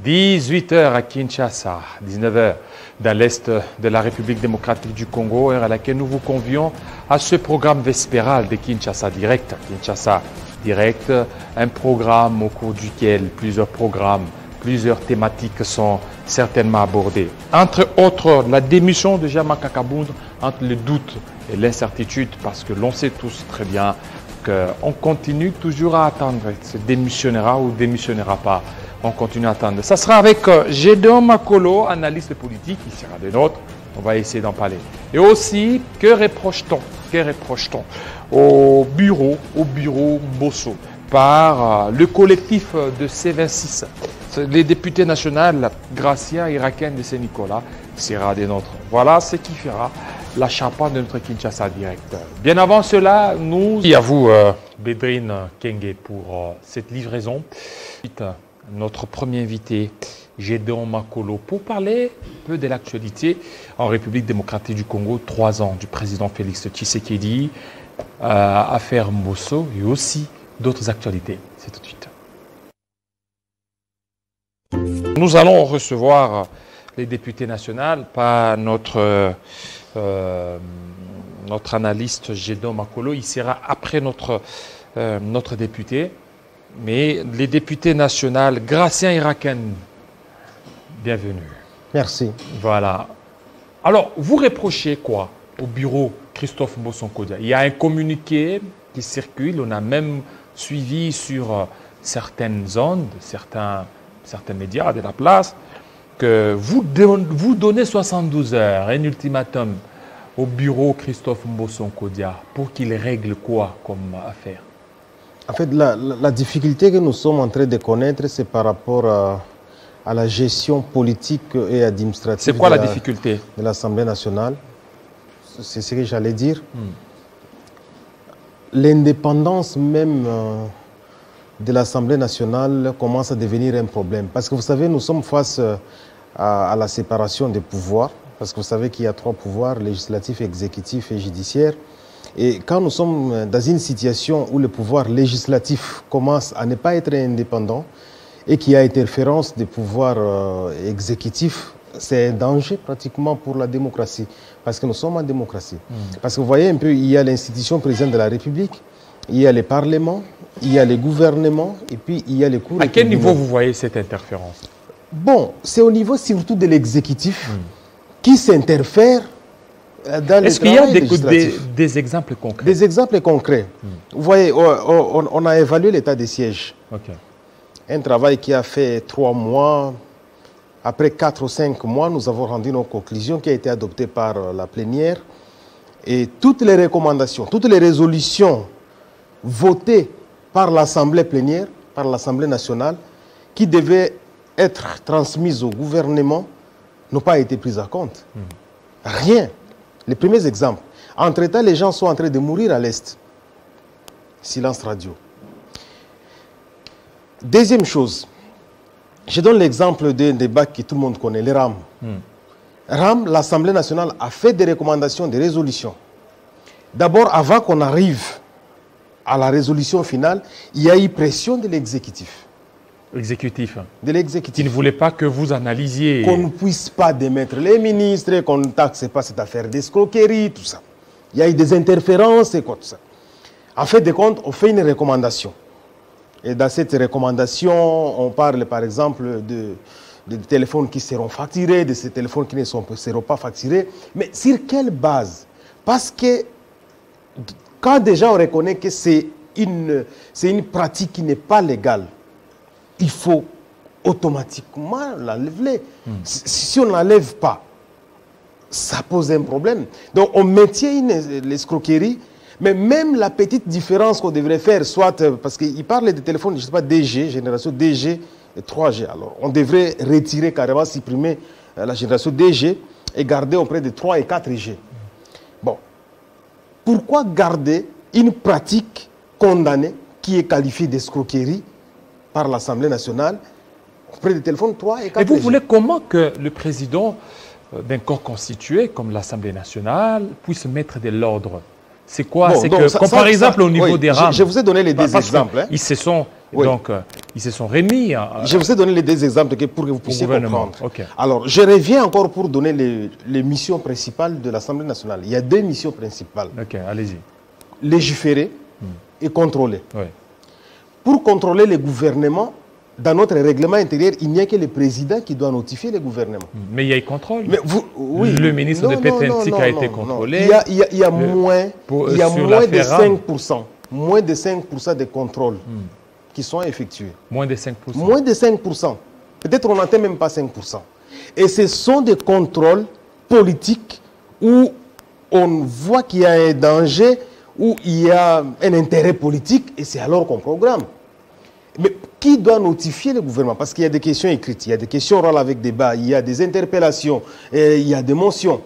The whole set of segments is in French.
18 h à Kinshasa, 19 h dans l'est de la République démocratique du Congo, heure à laquelle nous vous convions à ce programme vespéral de Kinshasa Direct. Kinshasa Direct, un programme au cours duquel plusieurs thématiques sont certainement abordées. Entre autres, la démission de Jean-Marc Kabund, entre le doute et l'incertitude, parce que l'on sait tous très bien qu'on continue toujours à attendre. Se démissionnera ou démissionnera pas. On continue à attendre. Ça sera avec Gédéon Makolo, analyste politique, il sera des nôtres. On va essayer d'en parler. Et aussi, que reproche-t-on au bureau Mbosso par le collectif de C26. Les députés nationaux, Gracien Iraken de Saint-Nicolas, sera des nôtres. Voilà ce qui fera la charpente de notre Kinshasa Direct. Bien avant cela, et à vous, Bédrine Kenge, pour cette livraison. Notre premier invité, Gédéon Makolo, pour parler un peu de l'actualité en République démocratique du Congo, 3 ans du président Félix Tshisekedi, affaire Mbosso et aussi d'autres actualités. C'est tout de suite. Nous allons recevoir les députés nationaux par notre analyste Gédéon Makolo. Il sera après notre député. Mais les députés nationaux, Gracien Iraken, bienvenue. Merci. Voilà. Alors, vous reprochez quoi au bureau Christophe Mbosso-Nkodia? Il y a un communiqué qui circule, on a même suivi sur certaines ondes, certains médias de la place, que vous donnez 72 heures, un ultimatum au bureau Christophe Mbosso-Nkodia pour qu'il règle quoi comme affaire? En fait, la difficulté que nous sommes en train de connaître, c'est par rapport à la gestion politique et administrative. C'est quoi la difficulté de l'Assemblée nationale? C'est ce que j'allais dire. L'indépendance même de l'Assemblée nationale commence à devenir un problème. Parce que vous savez, nous sommes face à la séparation des pouvoirs. Parce que vous savez qu'il y a 3 pouvoirs, législatif, exécutif et judiciaire. Et quand nous sommes dans une situation où le pouvoir législatif commence à ne pas être indépendant et qu'il y a interférence des pouvoirs exécutifs, c'est un danger pratiquement pour la démocratie. Parce que nous sommes en démocratie. Parce que vous voyez un peu, il y a l'institution présidente de la République, il y a les parlements, il y a les gouvernements et puis il y a les cours. À quel niveau vous voyez cette interférence? Bon, c'est au niveau surtout de l'exécutif qui s'interfère. Est-ce qu'il y a des exemples concrets? Des exemples concrets. Vous voyez, on a évalué l'état des sièges. Okay. Un travail qui a fait 3 mois. Après 4 ou 5 mois, nous avons rendu nos conclusions qui a été adoptée par la plénière. Et toutes les recommandations, toutes les résolutions votées par l'Assemblée plénière, par l'Assemblée nationale, qui devaient être transmises au gouvernement, n'ont pas été prises en compte. Rien. Les premiers exemples. Entre-temps, les gens sont en train de mourir à l'Est. Silence radio. Deuxième chose, je donne l'exemple d'un débat que tout le monde connaît, les RAM. RAM, l'Assemblée nationale a fait des recommandations, des résolutions. D'abord, avant qu'on arrive à la résolution finale, il y a eu pression de l'exécutif. Exécutif. De l'exécutif. Qui ne voulait pas que vous analysiez. Qu'on ne puisse pas démettre les ministres, qu'on ne taxe pas cette affaire d'escroquerie, tout ça. Il y a eu des interférences et quoi, tout ça. En fait de compte, on fait une recommandation. Et dans cette recommandation, on parle par exemple de téléphones qui seront facturés, de ces téléphones qui ne seront pas facturés. Mais sur quelle base? Parce que quand déjà on reconnaît que c'est une pratique qui n'est pas légale, il faut automatiquement l'enlever. Si on ne l'enlève pas, ça pose un problème. Donc on maintient l'escroquerie, mais même la petite différence qu'on devrait faire, soit parce qu'il parle de téléphones, je ne sais pas, DG, génération DG et 3G. Alors on devrait retirer carrément, supprimer la génération DG et garder auprès de 3 et 4G. Bon, pourquoi garder une pratique condamnée qui est qualifiée d'escroquerie par l'Assemblée nationale auprès des téléphones 3 et 4G? Et vous voulez comment que le président d'un corps constitué comme l'Assemblée nationale puisse mettre de l'ordre? C'est quoi? C'est que, par exemple, au niveau des RAM, je vous ai donné les deux exemples. Ils se sont, donc, ils se sont réunis. Je vous ai donné les deux exemples pour que vous puissiez comprendre. Okay. Alors, je reviens encore pour donner les missions principales de l'Assemblée nationale. Il y a deux missions principales. Ok, allez-y. Légiférer et contrôler. Oui. Pour contrôler les gouvernements, dans notre règlement intérieur, il n'y a que le président qui doit notifier les gouvernements. Mais il y a eu contrôle. Mais oui. Le ministre de Petentik a été contrôlé. Il y a moins de 5%. Moins de 5% des contrôles qui sont effectués. Moins de 5%. Moins de 5%. Peut-être on n'atteint même pas 5%. Et ce sont des contrôles politiques où on voit qu'il y a un danger, où il y a un intérêt politique, et c'est alors qu'on programme. Mais qui doit notifier le gouvernement? Parce qu'il y a des questions écrites, il y a des questions orales avec débat, il y a des interpellations, il y a des motions.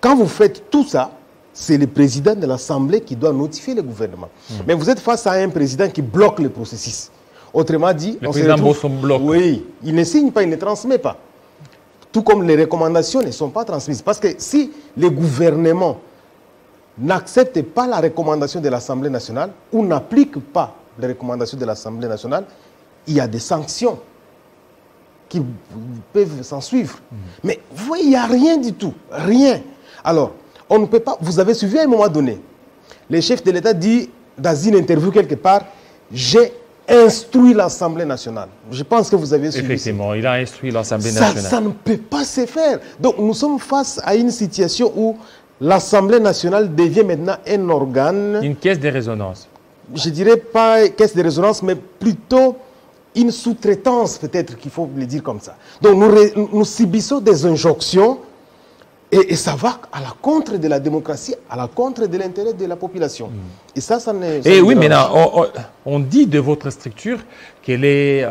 Quand vous faites tout ça, c'est le président de l'Assemblée qui doit notifier le gouvernement. Mais vous êtes face à un président qui bloque le processus. Autrement dit, le président Bosso bloque. Oui, il ne signe pas, il ne transmet pas. Tout comme les recommandations ne sont pas transmises. Parce que si le gouvernement n'accepte pas la recommandation de l'Assemblée nationale ou n'applique pas les recommandations de l'Assemblée nationale, il y a des sanctions qui peuvent s'en suivre. Mais vous voyez, il n'y a rien du tout. Rien. Alors, on ne peut pas... Vous avez suivi à un moment donné, le chef de l'État dit dans une interview quelque part, j'ai instruit l'Assemblée nationale. Je pense que vous avez suivi. Effectivement, il a instruit l'Assemblée nationale. Ça ne peut pas se faire. Donc, nous sommes face à une situation où l'Assemblée nationale devient maintenant un organe... Une caisse de résonance. Je ne dirais pas caisse de résonance, mais plutôt une sous-traitance, peut-être qu'il faut le dire comme ça. Donc nous subissons des injonctions et ça va à la contre de la démocratie, à la contre de l'intérêt de la population. Et ça n'est... Et oui, maintenant, on dit de votre structure qu'elle est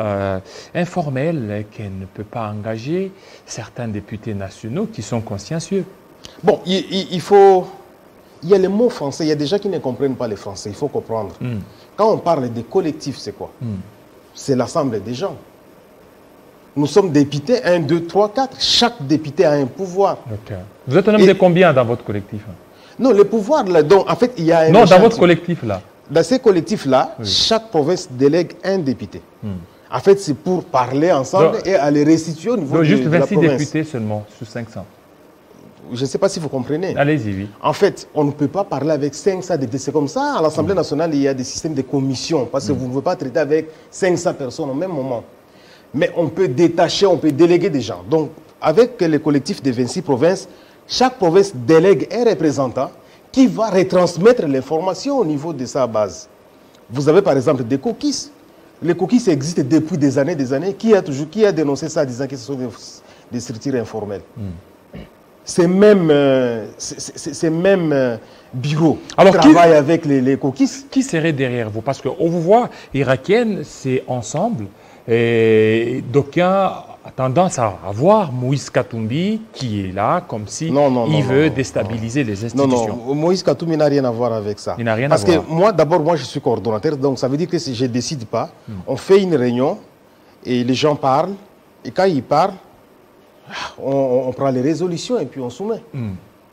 informelle, qu'elle ne peut pas engager certains députés nationaux qui sont consciencieux. Bon, il faut... Il y a les mots français, il y a des gens qui ne comprennent pas les français, il faut comprendre. Quand on parle de collectif, c'est quoi? C'est l'assemblée des gens. Nous sommes députés, 1, 2, 3, 4. Chaque député a un pouvoir. Okay. Vous êtes un nombre de combien dans votre collectif? Non, le pouvoir, là, donc, en fait, il y a un... Non, dans votre collectif, là. Dans ces collectifs-là, chaque province délègue un député. En fait, c'est pour parler ensemble et aller restituer au niveau de la province. Juste 26 députés seulement, sur 500. Je ne sais pas si vous comprenez. Allez-y, oui. En fait, on ne peut pas parler avec 500 députés. C'est comme ça, à l'Assemblée nationale, il y a des systèmes de commission, parce que vous ne pouvez pas traiter avec 500 personnes au même moment. Mais on peut détacher, on peut déléguer des gens. Donc, avec le collectif des 26 provinces, chaque province délègue un représentant qui va retransmettre l'information au niveau de sa base. Vous avez par exemple des cookies. Les cookies existent depuis des années. Qui a dénoncé ça en disant que ce sont des structures informelles? Ces mêmes bureaux qui travaillent avec les cookies. Qui serait derrière vous? Parce qu'on vous voit, irakienne, c'est ensemble. Et d'aucuns a tendance à voir Moïse Katumbi qui est là comme si il veut déstabiliser les institutions. Non, Moïse Katumbi n'a rien à voir avec ça. Il n'a rien Parce à voir. que moi, d'abord, je suis coordonnateur, donc ça veut dire que si je ne décide pas, on fait une réunion et les gens parlent. Et quand ils parlent, on prend les résolutions et puis on soumet.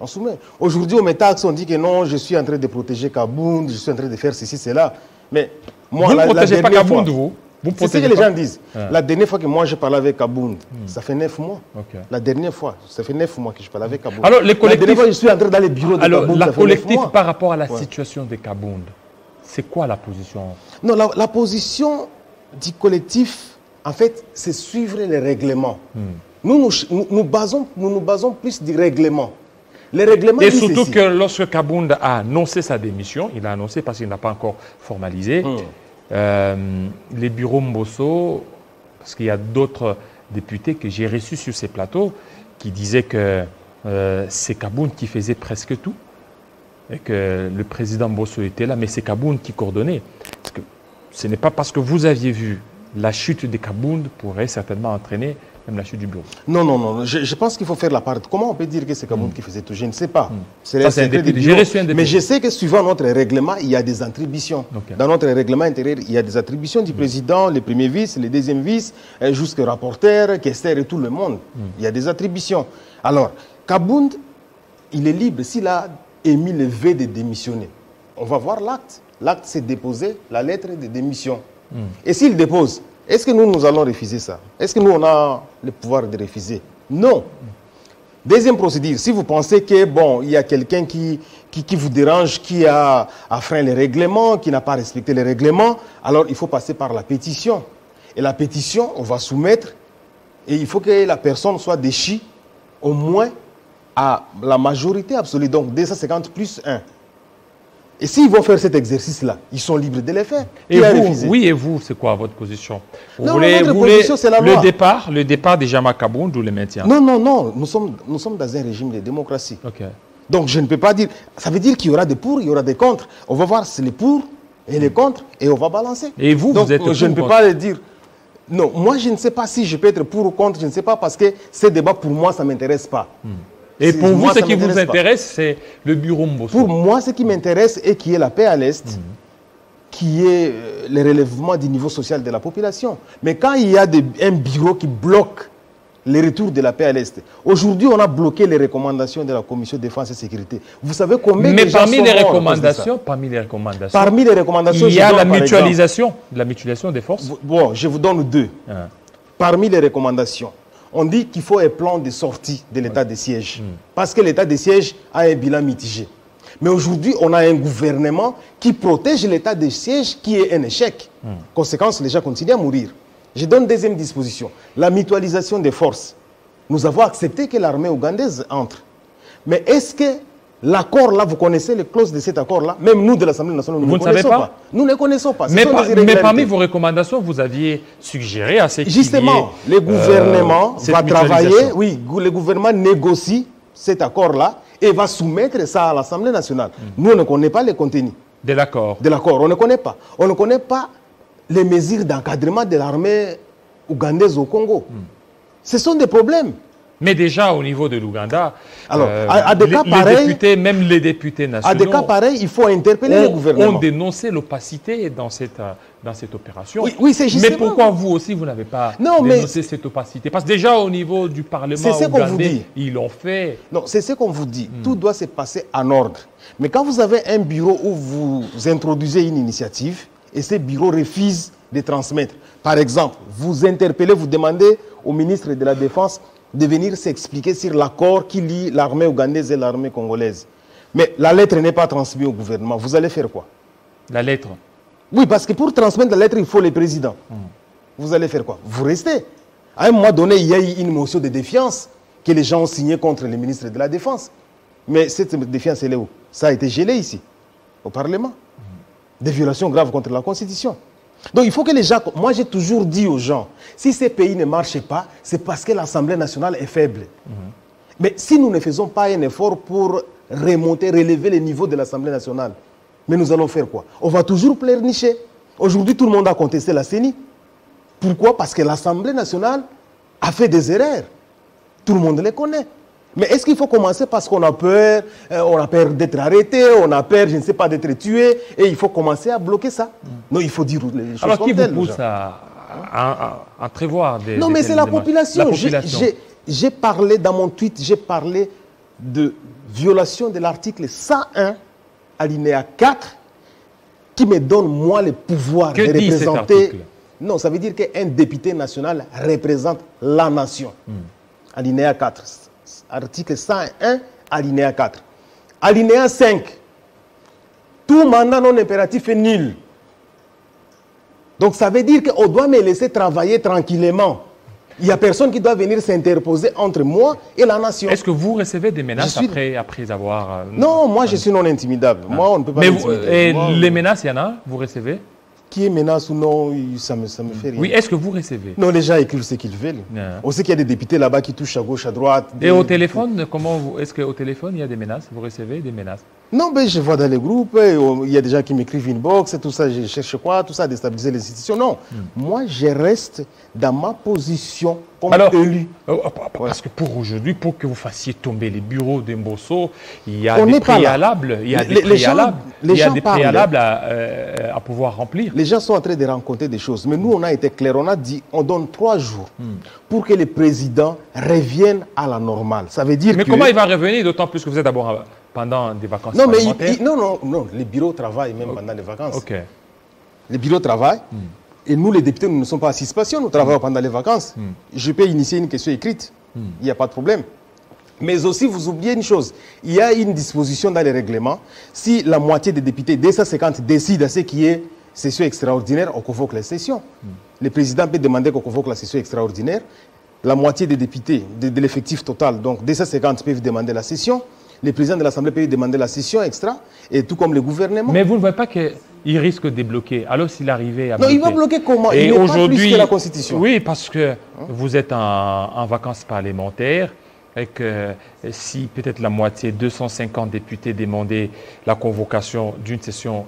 On soumet. Aujourd'hui, au Métax, on dit que non, je suis en train de protéger Kabound, je suis en train de faire ceci, cela. Mais moi, vous ne protégez pas Kabound, vous? C'est ce que les gens disent. La dernière fois que moi, je parlais avec Kabound, ça fait 9 mois. La dernière fois, ça fait 9 mois que je parlais avec Kabound. Alors, les collectifs... La dernière fois, je suis entré dans les bureaux de Kabound, la collectif par rapport à la situation de Kabound, c'est quoi la position? Non, la position du collectif, en fait, c'est suivre les règlements. Nous nous basons plus du règlement. Les règlements et surtout que lorsque Kabound a annoncé sa démission, il a annoncé parce qu'il n'a pas encore formalisé, les bureaux Mbosso, parce qu'il y a d'autres députés que j'ai reçus sur ces plateaux qui disaient que c'est Kabound qui faisait presque tout et que le président Mbosso était là, mais c'est Kabound qui coordonnait. Parce que ce n'est pas parce que vous aviez vu la chute de Kabound pourrait certainement entraîner même la chute du bureau. Non. Je pense qu'il faut faire la part. Comment on peut dire que c'est Kabound qui faisait tout? Je ne sais pas. C'est un député. Mais je sais que suivant notre règlement, il y a des attributions. Dans notre règlement intérieur, il y a des attributions du président, les premiers vices, les deuxièmes vices, jusqu'au rapporteur, questeur et tout le monde. Il y a des attributions. Alors, Kabound, il est libre. S'il a émis le vœu de démissionner, on va voir l'acte. L'acte, c'est déposer la lettre de démission. Et s'il dépose, Est-ce que nous allons refuser ça? Est-ce que nous, on a le pouvoir de refuser? Non. Deuxième procédure, si vous pensez que, bon, il y a quelqu'un qui vous dérange, qui a enfreint les règlements, qui n'a pas respecté les règlements, alors il faut passer par la pétition. Et la pétition, on va soumettre, et il faut que la personne soit déchue au moins à la majorité absolue, donc 250 plus 1. Et s'ils vont faire cet exercice-là, ils sont libres de le faire. Et vous, oui, et vous, c'est quoi votre position? Vous voulez c'est la loi. Le départ de Jama Kabound ou le maintien? Non, non, non. Nous sommes dans un régime de démocratie. Okay. Donc je ne peux pas dire... Ça veut dire qu'il y aura des pour, il y aura des contre. On va voir les pour et les contre et on va balancer. Et vous, donc, vous êtes je ne peux pas le dire. Non, moi je ne sais pas si je peux être pour ou contre. Je ne sais pas parce que ces débats, pour moi, ça ne m'intéresse pas. Et pour vous, ce qui vous intéresse, c'est le bureau Mbosso. Pour moi, ce qui m'intéresse est qu'il y ait la paix à l'Est, qu'il y ait le relèvement du niveau social de la population. Mais quand il y a un bureau qui bloque le retour de la paix à l'Est, aujourd'hui, on a bloqué les recommandations de la Commission de défense et sécurité. Vous savez combien de gens parmi les recommandations, il y a la mutualisation des forces. Bon, je vous donne deux. Parmi les recommandations, on dit qu'il faut un plan de sortie de l'état de siège. Parce que l'état de siège a un bilan mitigé. Mais aujourd'hui, on a un gouvernement qui protège l'état de siège qui est un échec. Conséquence, les gens continuent à mourir. Je donne deuxième disposition. La mutualisation des forces. Nous avons accepté que l'armée ougandaise entre. Mais est-ce que l'accord là, vous connaissez les clauses de cet accord-là? Même nous de l'Assemblée nationale, nous ne connaissons pas. Nous ne connaissons pas. Mais parmi vos recommandations, vous aviez suggéré à ces justement, le gouvernement va travailler, oui, le gouvernement négocie cet accord-là et va soumettre ça à l'Assemblée nationale. Nous, on ne connaît pas les contenus. De l'accord. De l'accord, on ne connaît pas. On ne connaît pas les mesures d'encadrement de l'armée ougandaise au Congo. Ce sont des problèmes. Mais déjà au niveau de l'Ouganda, alors à des cas pareils, même les députés nationaux, à des cas pareils, il faut interpeller le gouvernement. On dénoncé l'opacité dans cette opération. Oui, c'est justement. Mais pourquoi vous aussi, vous n'avez pas dénoncé cette opacité? Parce que déjà au niveau du Parlement ougandais, ils l'ont fait. Non, c'est ce qu'on vous dit. Tout doit se passer en ordre. Mais quand vous avez un bureau où vous introduisez une initiative et ce bureau refuse de transmettre, par exemple, vous interpellez, vous demandez au ministre de la Défense de venir s'expliquer sur l'accord qui lie l'armée ougandaise et l'armée congolaise. Mais la lettre n'est pas transmise au gouvernement. Vous allez faire quoi? La lettre? Oui, parce que pour transmettre la lettre, il faut le président. Vous allez faire quoi? Vous restez. À un moment donné, il y a eu une motion de défiance que les gens ont signée contre le ministre de la Défense. Mais cette défiance, elle est où? Ça a été gelé ici, au Parlement. Des violations graves contre la Constitution. Donc il faut que les gens... Moi j'ai toujours dit aux gens, si ces pays ne marchent pas, c'est parce que l'Assemblée nationale est faible. Mais si nous ne faisons pas un effort pour remonter, relever les niveaux de l'Assemblée nationale, mais nous allons faire quoi? On va toujours pleurnicher. Aujourd'hui tout le monde a contesté la CENI. Pourquoi? Parce que l'Assemblée nationale a fait des erreurs. Tout le monde les connaît. Mais est-ce qu'il faut commencer parce qu'on a peur d'être arrêté, on a peur, je ne sais pas, d'être tué, et il faut commencer à bloquer ça? Non, il faut dire les choses alors comme telles. Alors qui vous pousse à prévoir des... Non, mais c'est la population. J'ai parlé dans mon tweet, j'ai parlé de violation de l'article 101, alinéa 4, qui me donne, moi, le pouvoir de représenter... Non, ça veut dire qu'un député national représente la nation. Alinéa 4. Article 101, alinéa 4. Alinéa 5. Tout mandat non impératif est nul. Donc ça veut dire qu'on doit me laisser travailler tranquillement. Il n'y a personne qui doit venir s'interposer entre moi et la nation. Est-ce que vous recevez des menaces après avoir... Non, moi je suis non intimidable. Moi on ne peut pas m'intimider. Les menaces, il y en a? Vous recevez? Qui est menace ou non, ça me fait rien. Oui, est-ce que vous recevez? Non, les gens écrivent ce qu'ils veulent. On sait qu'il y a des députés là-bas qui touchent à gauche, à droite. Et au téléphone, est-ce qu'au téléphone, il y a des menaces? Vous recevez des menaces? Non, mais je vois dans les groupes, il y a des gens qui m'écrivent inbox, et tout ça, je cherche quoi, tout ça, à déstabiliser les institutions. Non, moi, je reste dans ma position comme élu. Parce que pour aujourd'hui, pour que vous fassiez tomber les bureaux de Mbosso, il y a des préalables. Il y a des préalables à pouvoir remplir. Les gens sont en train de rencontrer des choses. Mais nous, on a été clair. On a dit, on donne 3 jours pour que le président revienne à la normale. Ça veut dire comment il va revenir, d'autant plus que vous êtes d'abord pendant des vacances parlementaires? Non, les bureaux travaillent même pendant les vacances. Ok. Les bureaux travaillent. Et nous, les députés, nous ne sommes pas à suspension, nous travaillons pendant les vacances. Je peux initier une question écrite, il n'y a pas de problème. Mais aussi, vous oubliez une chose, il y a une disposition dans les règlements, si la moitié des députés, 250, décident à ce qui est session extraordinaire, on convoque la session. Le président peut demander qu'on convoque la session extraordinaire. La moitié des députés, de l'effectif total, donc 250 peuvent demander la session. Le président de l'Assemblée peut demander la session extra, et tout comme le gouvernement. Mais vous ne voyez pas qu'il risque de bloquer, alors s'il arrivait à bloquer. Non, il va bloquer comment? Il n'est pas plus que la Constitution. Oui, parce que vous êtes en vacances parlementaires, et que si peut-être la moitié, 250 députés demandaient la convocation d'une session,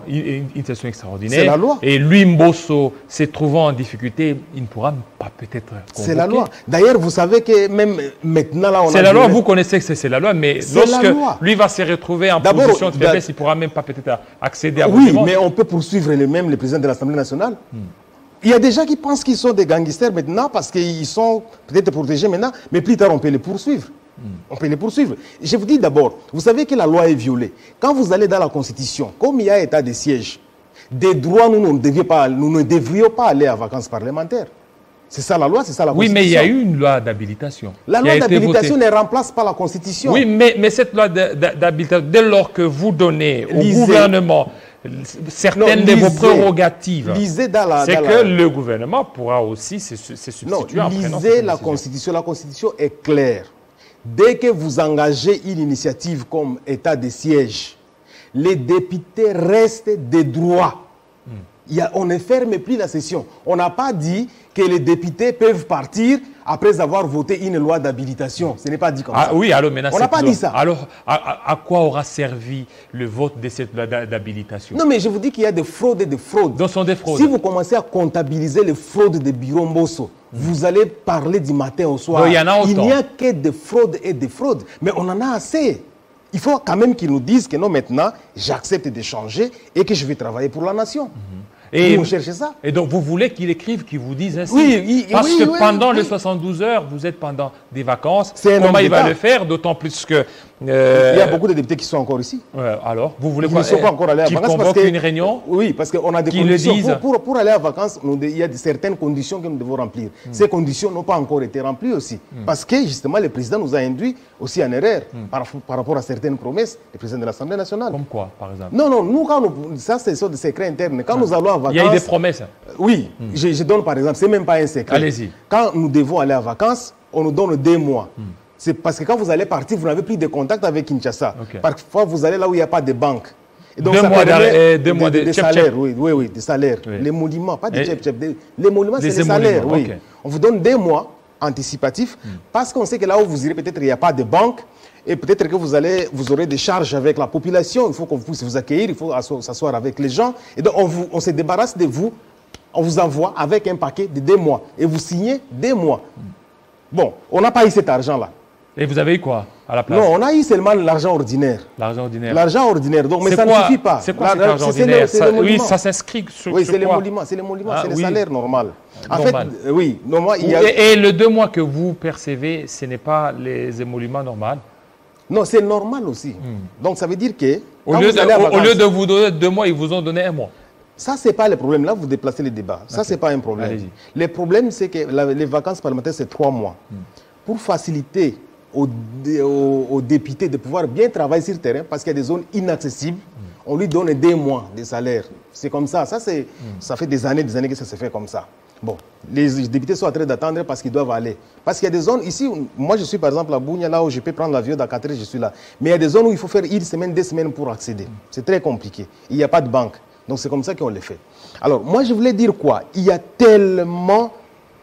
une session extraordinaire, c'est la loi. Et lui, Mbosso, se trouvant en difficulté, il ne pourra pas peut-être convoquer. C'est la loi. D'ailleurs, vous savez que même maintenant, là, on a... C'est la loi, vous connaissez que c'est la loi, mais lorsque lui va se retrouver en position de faiblesse, il ne pourra même pas peut-être accéder à vos demandes. Oui, mais on peut poursuivre le président de l'Assemblée nationale. Il y a des gens qui pensent qu'ils sont des gangsters maintenant parce qu'ils sont peut-être protégés maintenant, mais plus tard on peut les poursuivre. On peut les poursuivre. Je vous dis d'abord, vous savez que la loi est violée. Quand vous allez dans la Constitution, comme il y a état de siège, des droits, nous ne devrions pas aller à vacances parlementaires. C'est ça la loi, c'est ça la Constitution. Oui, mais il y a eu une loi d'habilitation. La loi d'habilitation ne remplace pas la Constitution. Oui, mais cette loi d'habilitation, dès lors que vous donnez au gouvernement certaines de vos prérogatives, c'est que le gouvernement pourra aussi se substituer. Non, lisez la Constitution. La Constitution est claire. Dès que vous engagez une initiative comme état de siège, les députés restent des droits. On ne ferme plus la session. On n'a pas dit que les députés peuvent partir après avoir voté une loi d'habilitation. Ce n'est pas dit comme ça. Oui, alors maintenant, on n'a pas dit ça. Alors, à quoi aura servi le vote de cette loi d'habilitation? Non, mais je vous dis qu'il y a des fraudes et des fraudes. Donc, sont des fraudes. Si vous commencez à comptabiliser les fraudes de Bureau Mbosso, vous allez parler du matin au soir. Donc, il n'y a que des fraudes et des fraudes. Mais on en a assez. Il faut quand même qu'ils nous disent que non, maintenant, j'accepte de changer et que je vais travailler pour la nation. Et vous cherchez ça. Et donc, vous voulez qu'il écrive, qu'il vous dise ainsi? Oui, parce que pendant les 72 heures, vous êtes pendant des vacances. Comment il va le faire? D'autant plus que... il y a beaucoup de députés qui sont encore ici. Alors, vous voulez ils ne sont pas encore allés à vacances. Qui convoquent une réunion? Oui, parce qu'on a des conditions. Pour aller à vacances, il y a certaines conditions que nous devons remplir. Ces conditions n'ont pas encore été remplies aussi. Parce que, justement, le président nous a induit aussi en erreur par rapport à certaines promesses, le président de l'Assemblée nationale. Comme quoi, par exemple? Non, nous, ça, c'est sur des secrets internes. Quand nous allons à vacances... Il y a eu des promesses. Oui, je donne par exemple, ce n'est même pas un secret. Allez-y. Quand nous devons aller à vacances, on nous donne 2 mois. C'est parce que quand vous allez partir, vous n'avez plus de contact avec Kinshasa. Parfois, vous allez là où il n'y a pas de banque. Et donc, 2 mois de salaire, oui, des salaires. Les monuments, pas des tchep-tchep. Les monuments, c'est les salaires, oui. On vous donne 2 mois anticipatifs parce qu'on sait que là où vous irez, peut-être il n'y a pas de banque. Et peut-être que vous aurez des charges avec la population. Il faut qu'on puisse vous accueillir, il faut s'asseoir avec les gens. Et donc, on se débarrasse de vous. On vous envoie avec un paquet de 2 mois. Et vous signez 2 mois. Bon, on n'a pas eu cet argent-là. Et vous avez eu quoi à la place? Non, on a eu seulement l'argent ordinaire. L'argent ordinaire. L'argent ordinaire. Donc, mais ça ne suffit pas. C'est quoi cet argent ordinaire? Oui, ça s'inscrit sur oui, c'est l'émolument. C'est l'émolument, c'est le salaire normal. En fait, oui. Et le 2 mois que vous percevez, ce n'est pas les émoluments normaux? Non, c'est normal aussi. Donc, ça veut dire que... Au lieu de vous donner 2 mois, ils vous ont donné 1 mois. Ça, ce n'est pas le problème. Là, vous déplacez les débats. Ça, ce n'est pas un problème. Le problème, c'est que les vacances parlementaires, c'est 3 mois. Pour faciliter aux députés de pouvoir bien travailler sur le terrain, parce qu'il y a des zones inaccessibles, on lui donne 2 mois de salaire. C'est comme ça. Ça fait des années que ça se fait comme ça. Bon, les députés sont en train d'attendre parce qu'ils doivent aller. Parce qu'il y a des zones, ici, moi je suis par exemple à Bounia, là où je peux prendre l'avion, d'à 4 heures, je suis là. Mais il y a des zones où il faut faire 1 semaine, 2 semaines pour accéder. C'est très compliqué. Il n'y a pas de banque. Donc c'est comme ça qu'on le fait. Alors, moi je voulais dire quoi? Il y a tellement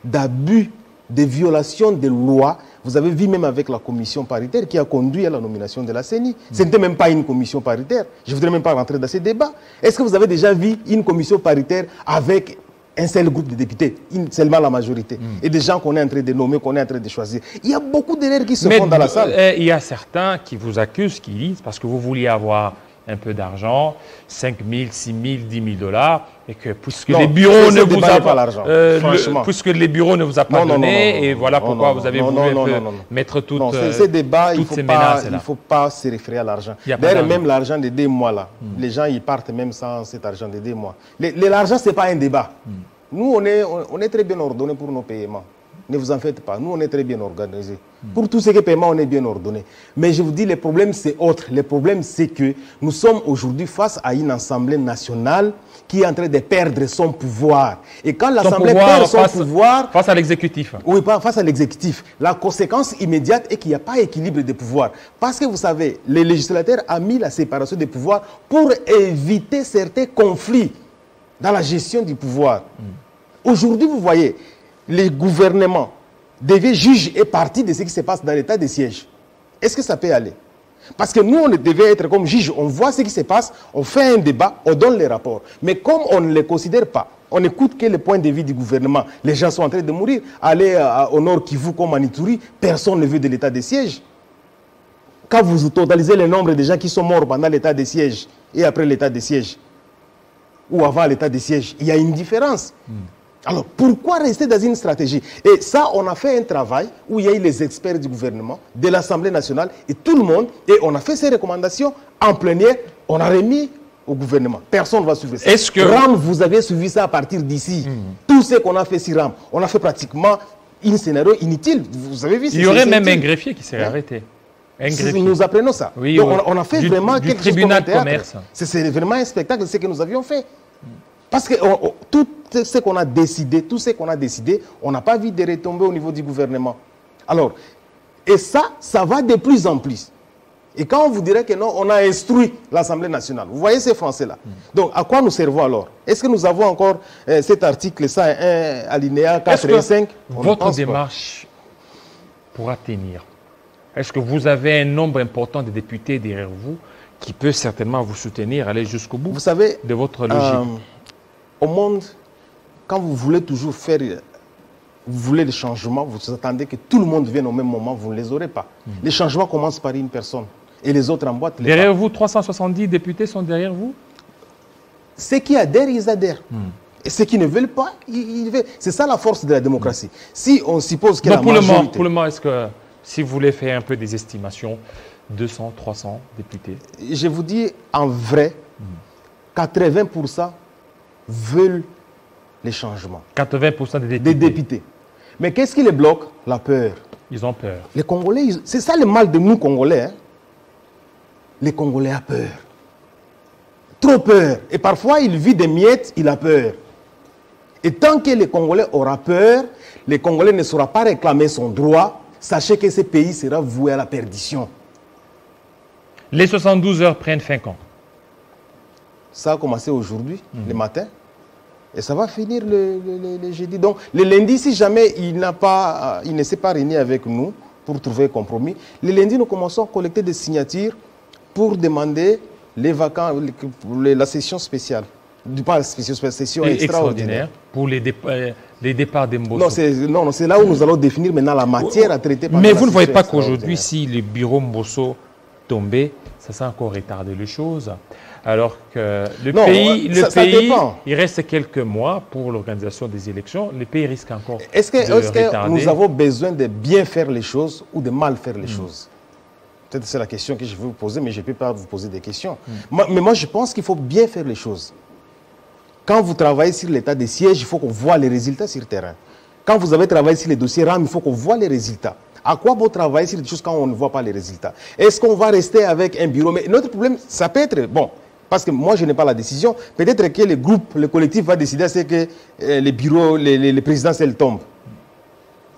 d'abus, de violations de lois. Vous avez vu même avec la commission paritaire qui a conduit à la nomination de la CENI. Ce n'était même pas une commission paritaire. Je ne voudrais même pas rentrer dans ces débats. Est-ce que vous avez déjà vu une commission paritaire avec un seul groupe de députés, seulement la majorité, et des gens qu'on est en train de nommer, qu'on est en train de choisir? Il y a beaucoup d'erreurs qui se font dans la salle. Il y a certains qui vous accusent, qui disent, parce que vous vouliez avoir un peu d'argent, 5 000, 6 000, 10 000 dollars, et que puisque Non, les bureaux ne vous pas l'argent, franchement. puisque les bureaux ne vous a pas donné, et voilà pourquoi vous avez voulu mettre toutes ces débats, il ces menaces là. ne faut pas se référer à l'argent. Il y a pas D'ailleurs, d'argent. même l'argent de 2 mois là, les gens ils partent même sans cet argent de 2 mois. L'argent, ce n'est pas un débat. Nous, on est très bien ordonné pour nos paiements. Ne vous en faites pas, nous on est très bien organisés. Pour tout ce qui est paiement, on est bien ordonné. Mais je vous dis, le problème c'est autre. Le problème c'est que nous sommes aujourd'hui face à une Assemblée nationale qui est en train de perdre son pouvoir. Et quand l'Assemblée perd son pouvoir... Face à l'exécutif. Oui, face à l'exécutif. La conséquence immédiate est qu'il n'y a pas équilibre des pouvoirs. Parce que vous savez, les législateurs ont mis la séparation des pouvoirs pour éviter certains conflits dans la gestion du pouvoir. Aujourd'hui, vous voyez, les gouvernements devaient juger et partie de ce qui se passe dans l'état de siège. Est-ce que ça peut aller? Parce que nous, on devait être comme juge. On voit ce qui se passe, on fait un débat, on donne les rapports. Mais comme on ne les considère pas, on n'écoute que le point de vue du gouvernement. Les gens sont en train de mourir. Aller au nord Kivu comme en Ituri, personne ne veut de l'état de siège. Quand vous totalisez le nombre de gens qui sont morts pendant l'état de siège et après l'état de siège, ou avant l'état de siège, il y a une différence. Alors, pourquoi rester dans une stratégie? Et ça, on a fait un travail où il y a eu les experts du gouvernement, de l'Assemblée nationale et tout le monde. Et on a fait ces recommandations en plénière. On a remis au gouvernement. Personne ne va suivre ça. Est-ce que... RAM, vous avez suivi ça à partir d'ici. Tout ce qu'on a fait sur RAM, on a fait pratiquement un scénario inutile. Vous avez vu? Il y aurait même un greffier qui serait arrêté. Nous apprenons ça. Oui, donc, oui. on a fait vraiment quelque chose comme un commerce. C'est vraiment un spectacle, ce que nous avions fait. Parce que tout ce qu'on a décidé, on n'a pas vu de retombées au niveau du gouvernement. Alors, et ça va de plus en plus. Et quand on vous dirait que non, on a instruit l'Assemblée nationale. Vous voyez ces Français-là. Donc, à quoi nous servons alors? Est-ce que nous avons encore cet article 101, alinéa 4 et 5? Votre démarche pourra tenir? Est-ce que vous avez un nombre important de députés derrière vous qui peut certainement vous soutenir, aller jusqu'au bout, vous savez, de votre logique? Au monde, quand vous voulez toujours faire, vous voulez le changement, vous attendez que tout le monde vienne au même moment, vous ne les aurez pas. Les changements commencent par une personne et les autres emboîtent les pas. Derrière vous, 370 députés sont derrière vous? Ceux qui adhèrent, ils adhèrent. Et ceux qui ne veulent pas, ils veulent. C'est ça la force de la démocratie. Si on suppose que la majorité... Pour le moment, est-ce que, si vous voulez faire un peu des estimations, 200, 300 députés? Je vous dis, en vrai, 80% veulent les changements. 80% des députés. Mais qu'est-ce qui les bloque? La peur. Ils ont peur. Les Congolais, c'est ça le mal de nous Congolais. Hein? Les Congolais ont peur. Trop peur. Et parfois, il vit des miettes, il a peur. Et tant que les Congolais auront peur, les Congolais ne sauront pas réclamer son droit, sachez que ce pays sera voué à la perdition. Les 72 heures prennent fin quand? Ça a commencé aujourd'hui, le matin, et ça va finir le jeudi. Donc, le lundi, si jamais il ne s'est pas réuni avec nous pour trouver un compromis, le lundi, nous commençons à collecter des signatures pour demander les vacances, la session spéciale. Pas la session extraordinaire. Pour les départs d'Mbosso. Non, c'est là où nous allons définir maintenant la matière à traiter. Mais vous ne voyez pas qu'aujourd'hui, si le bureau Mbosso tombait, ça encore retardé les choses. Alors que le pays, il reste quelques mois pour l'organisation des élections. Le pays risque encore Est-ce que nous avons besoin de bien faire les choses ou de mal faire les choses? Peut-être c'est la question que je veux vous poser, mais je ne peux pas vous poser des questions. Mais moi, je pense qu'il faut bien faire les choses. Quand vous travaillez sur l'état des sièges, il faut qu'on voit les résultats sur le terrain. Quand vous avez travaillé sur les dossiers RAM, il faut qu'on voit les résultats. À quoi bon travailler sur des choses quand on ne voit pas les résultats? Est-ce qu'on va rester avec un bureau? Mais notre problème, ça peut être... Bon, parce que moi, je n'ai pas la décision. Peut-être que le groupe, le collectif va décider c'est que les bureaux, les présidentielles tombent.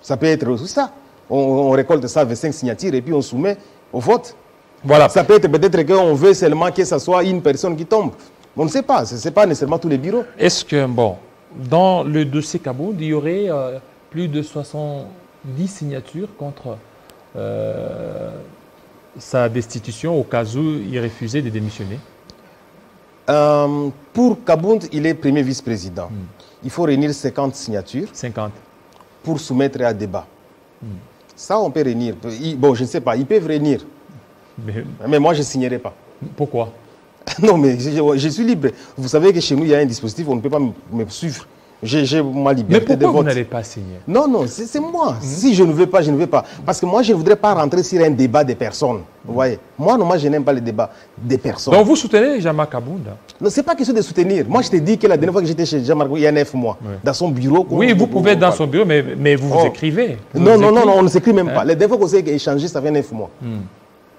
Ça peut être aussi ça. On récolte ça avec 5 signatures et puis on soumet au vote. Voilà. Ça peut être peut-être qu'on veut seulement que ce soit une personne qui tombe. On ne sait pas. Ce n'est pas nécessairement tous les bureaux. Est-ce que, bon, dans le dossier Kabound, il y aurait plus de 70 signatures contre sa destitution au cas où il refusait de démissionner? Pour Kabound, il est premier vice-président. Il faut réunir 50 signatures 50. Pour soumettre à débat. Ça, on peut réunir. Bon, je ne sais pas, ils peuvent réunir. Mais moi, je ne signerai pas. Pourquoi? Non, mais je suis libre. Vous savez que chez nous, il y a un dispositif, on ne peut pas me suivre. J'ai ma liberté mais de vote. pourquoi vous n'allez pas signer? Non, non, c'est moi. Si je ne veux pas, je ne veux pas. Parce que moi, je ne voudrais pas rentrer sur un débat des personnes. Vous voyez? Moi, non, moi, je n'aime pas le débat des personnes. Donc vous soutenez Jean-Marc Kabounda? Non, ce n'est pas question de soutenir. Moi, je te dis que la dernière fois que j'étais chez Jean-Marc, il y a 9 mois, dans son bureau. Oui, vous pouvez être dans son bureau, mais vous vous écrivez. Non, on ne s'écrit même pas. La dernière fois qu'on s'est échangé, ça fait 9 mois.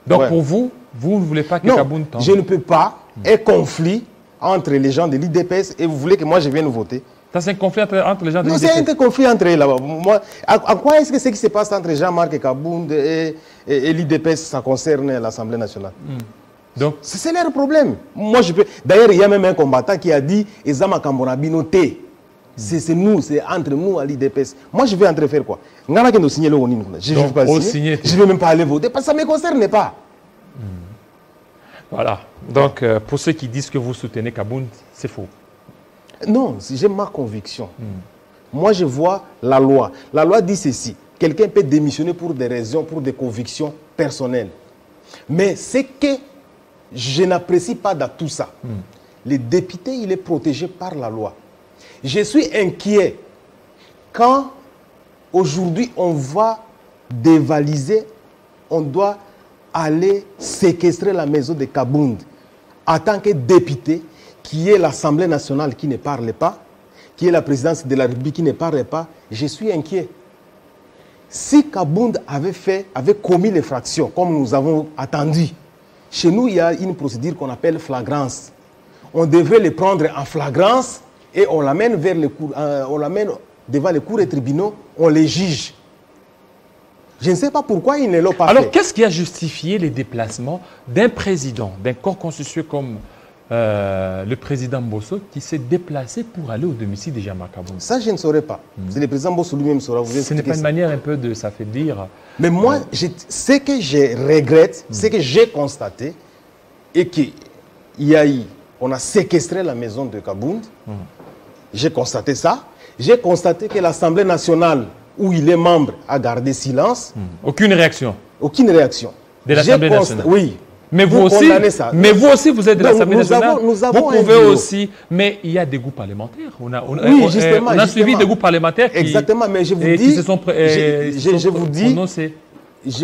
Donc pour vous, vous ne voulez pas que Kabounda tombe? Je ne peux pas. Un conflit entre les gens de l'IDPS et vous voulez que moi je vienne voter? Ça, c'est un conflit entre les gens de l'IDPS? Non, c'est un conflit entre eux là-bas. À quoi est-ce que ce qui se passe entre Jean-Marc Kabounda et l'IDPS, ça concerne l'Assemblée nationale? Donc, c'est leur problème. Moi, je peux. D'ailleurs, il y a même un combattant qui a dit Ezama Kambonabino T. C'est nous, c'est entre nous à l'IDPS. Moi, je vais entrer faire quoi? Je ne vais pas signer. Je ne vais même pas aller voter parce que ça ne me concerne pas. Voilà. Donc, pour ceux qui disent que vous soutenez Kabounda, c'est faux. Non, j'ai ma conviction. Moi, je vois la loi. La loi dit ceci. Quelqu'un peut démissionner pour des raisons, pour des convictions personnelles. Mais c'est que je n'apprécie pas dans tout ça. Le député, il est protégé par la loi. Je suis inquiet quand aujourd'hui on va dévaliser, on doit aller séquestrer la maison de Kabounda en tant que député, qui est l'Assemblée nationale qui ne parle pas, qui est la présidence de la République qui ne parle pas. Je suis inquiet. Si Kabounda avait commis l'infraction, comme nous avons attendu, chez nous, il y a une procédure qu'on appelle flagrance. On devrait le prendre en flagrance et on l'amène devant les cours et tribunaux, on les juge. Je ne sais pas pourquoi ils ne l'ont pas fait. Alors, qu'est-ce qui a justifié les déplacements d'un président, d'un corps constitué comme le président Bosso, qui s'est déplacé pour aller au domicile de Jean-Marc Kabounda? Ça, je ne saurais pas. C'est le président Bosso lui-même saura vous Ce n'est pas une manière un peu de s'affaiblir. Mais moi, ce que je regrette, c'est que j'ai constaté et qu'on a séquestré la maison de Kabounda. J'ai constaté ça. J'ai constaté que l'Assemblée nationale, où il est membre, a gardé silence. Aucune réaction? Aucune réaction. De l'Assemblée nationale? Oui. Mais vous aussi, vous êtes de l'Assemblée nationale. Vous pouvez aussi. Mais il y a des groupes parlementaires. On a suivi des groupes parlementaires exactement, mais je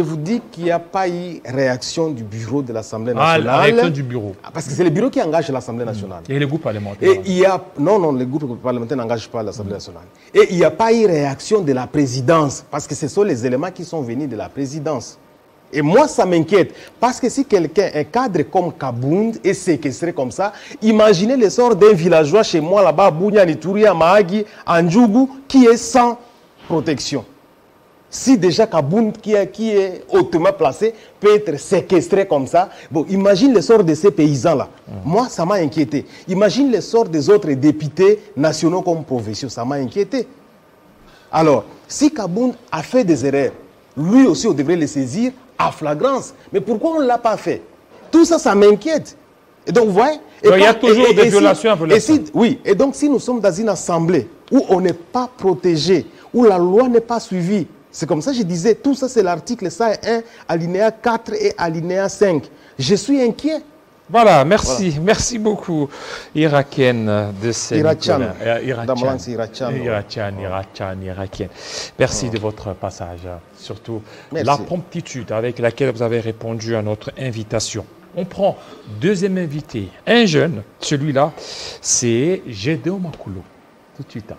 vous dis qu'il n'y a pas eu réaction du bureau de l'Assemblée nationale. La réaction du bureau. Parce que c'est le bureau qui engage l'Assemblée nationale. Et les groupes parlementaires. Non, les groupes parlementaires n'engagent pas l'Assemblée nationale. Et il n'y a pas eu réaction de la présidence. Parce que ce sont les éléments qui sont venus de la présidence. Et moi, ça m'inquiète. Parce que si quelqu'un, un cadre comme Kabounda, est séquestré comme ça, imaginez le sort d'un villageois chez moi, là-bas, à Bounia, Nituri, à Mahagi, à Ndjougou, qui est sans protection. Si déjà Kabounda, qui est hautement placé, peut être séquestré comme ça, bon, imagine le sort de ces paysans-là. Moi, ça m'a inquiété. Imagine le sort des autres députés nationaux comme provinciaux. Ça m'a inquiété. Alors, si Kabounda a fait des erreurs, lui aussi, on devrait le saisir à flagrance. Mais pourquoi on ne l'a pas fait? Tout ça, ça m'inquiète. Et donc, vous voyez... Il y a toujours des violations pour l'instant. Oui, et donc si nous sommes dans une assemblée où on n'est pas protégé, où la loi n'est pas suivie, c'est comme ça que je disais, tout ça c'est l'article 101, alinéa 4 et alinéa 5. Je suis inquiet. Voilà, merci. Voilà. Merci beaucoup, Irakienne de Saint-Nicolas. Irakienne. Merci de votre passage, surtout la promptitude avec laquelle vous avez répondu à notre invitation. On prend deuxième invité, un jeune, celui-là, c'est Gédéon Makoulo. Tout de suite.